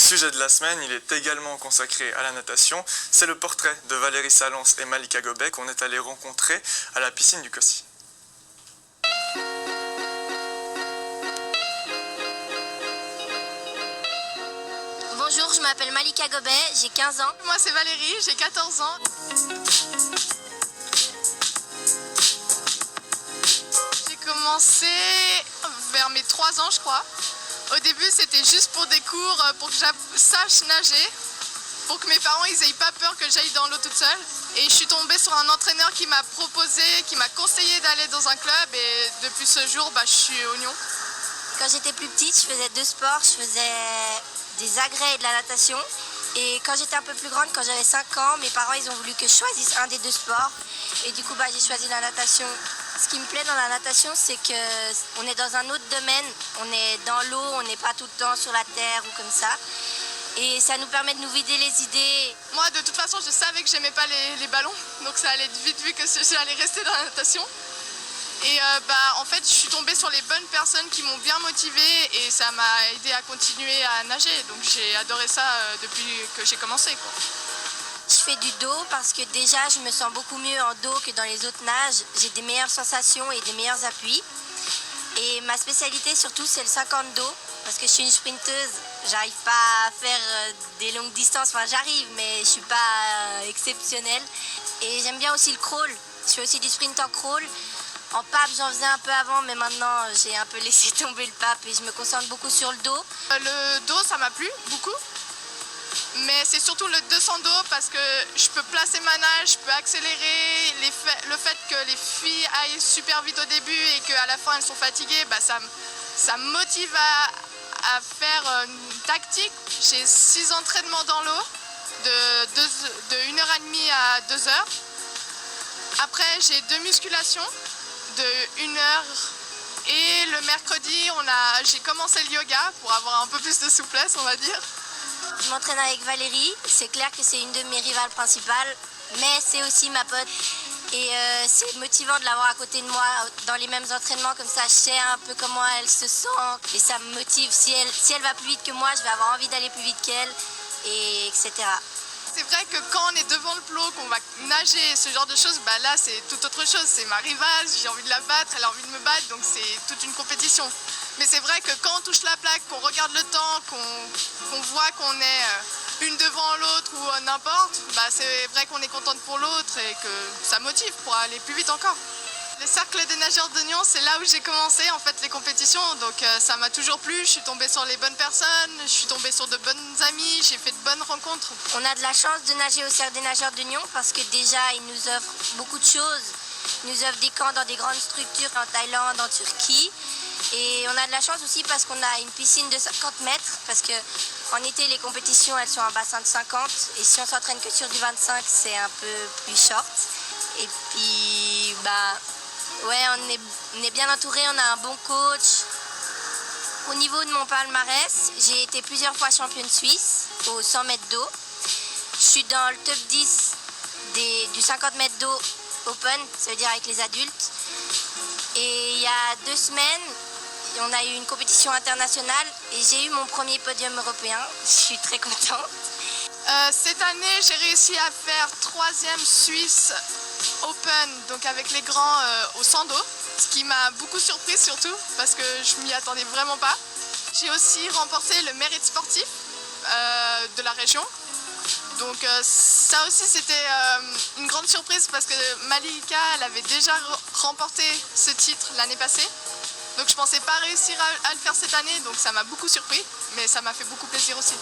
sujet de la semaine, il est également consacré à la natation. C'est le portrait de Valérie Salonce et Malika Gobet qu'on est allé rencontrer à la piscine du Cossy. Bonjour, je m'appelle Malika Gobet, j'ai 15 ans. Moi c'est Valérie, j'ai 14 ans. J'ai commencé vers mes 3 ans je crois. Au début c'était juste pour des cours, pour que je sache nager, pour que mes parents ils aient pas peur que j'aille dans l'eau toute seule. Et je suis tombée sur un entraîneur qui m'a proposé, qui m'a conseillé d'aller dans un club et depuis ce jour je suis oignon. Quand j'étais plus petite, je faisais 2 sports, je faisais des agrès et de la natation. Et quand j'étais un peu plus grande, quand j'avais 5 ans, mes parents ils ont voulu que je choisisse un des 2 sports. Et du coup j'ai choisi la natation. Ce qui me plaît dans la natation, c'est qu'on est dans un autre domaine. On est dans l'eau, on n'est pas tout le temps sur la terre ou comme ça. Et ça nous permet de nous vider les idées. Moi de toute façon je savais que j'aimais pas les ballons. Donc ça allait vite vu que j'allais rester dans la natation. Et en fait, je suis tombée sur les bonnes personnes qui m'ont bien motivée et ça m'a aidé à continuer à nager. Donc j'ai adoré ça depuis que j'ai commencé, quoi. Je fais du dos parce que déjà, je me sens beaucoup mieux en dos que dans les autres nages. J'ai des meilleures sensations et des meilleurs appuis. Et ma spécialité surtout, c'est le 50 dos parce que je suis une sprinteuse. J'arrive pas à faire des longues distances. Enfin, j'arrive, mais je suis pas exceptionnelle. Et j'aime bien aussi le crawl. Je fais aussi du sprint en crawl. En pape, j'en faisais un peu avant, mais maintenant, j'ai un peu laissé tomber le pape et je me concentre beaucoup sur le dos. Le dos, ça m'a plu, beaucoup. Mais c'est surtout le 200 dos parce que je peux placer ma nage, je peux accélérer. Le fait que les filles aillent super vite au début et qu'à la fin, elles sont fatiguées, ça me motive à faire une tactique. J'ai 6 entraînements dans l'eau, de 1h30 à 2h. Après, j'ai 2 musculations de 1 heure et le mercredi j'ai commencé le yoga pour avoir un peu plus de souplesse, on va dire. Je m'entraîne avec Valérie, c'est clair que c'est une de mes rivales principales, mais c'est aussi ma pote et c'est motivant de l'avoir à côté de moi dans les mêmes entraînements, comme ça je sais un peu comment elle se sent et ça me motive. Si elle va plus vite que moi, je vais avoir envie d'aller plus vite qu'elle, et etc. C'est vrai que quand on est devant le plot, qu'on va nager, ce genre de choses, là c'est tout autre chose. C'est ma rivale, j'ai envie de la battre, elle a envie de me battre, donc c'est toute une compétition. Mais c'est vrai que quand on touche la plaque, qu'on regarde le temps, qu'on voit qu'on est une devant l'autre ou n'importe, c'est vrai qu'on est contente pour l'autre et que ça motive pour aller plus vite encore. Le cercle des nageurs de Nyon, c'est là où j'ai commencé en fait les compétitions, donc ça m'a toujours plu, je suis tombée sur les bonnes personnes, je suis tombée sur de bonnes amies, j'ai fait de bonnes rencontres. On a de la chance de nager au cercle des nageurs de Nyon parce que déjà ils nous offrent beaucoup de choses. Ils nous offrent des camps dans des grandes structures en Thaïlande, en Turquie. Et on a de la chance aussi parce qu'on a une piscine de 50 mètres, parce qu'en été les compétitions elles sont en bassin de 50 et si on s'entraîne que sur du 25 c'est un peu plus short. Et puis ouais, on est bien entouré, on a un bon coach. Au niveau de mon palmarès, j'ai été plusieurs fois championne suisse au 100 mètres d'eau. Je suis dans le top 10 du 50 mètres d'eau open, ça veut dire avec les adultes. Et il y a 2 semaines, on a eu une compétition internationale et j'ai eu mon premier podium européen. Je suis très contente. Cette année, j'ai réussi à faire 3e Suisse Open, donc avec les grands au 100 dos, ce qui m'a beaucoup surprise surtout parce que je m'y attendais vraiment pas. J'ai aussi remporté le mérite sportif de la région. Donc ça aussi c'était une grande surprise parce que Malika elle avait déjà remporté ce titre l'année passée. Donc je pensais pas réussir à le faire cette année, donc ça m'a beaucoup surpris, mais ça m'a fait beaucoup plaisir aussi.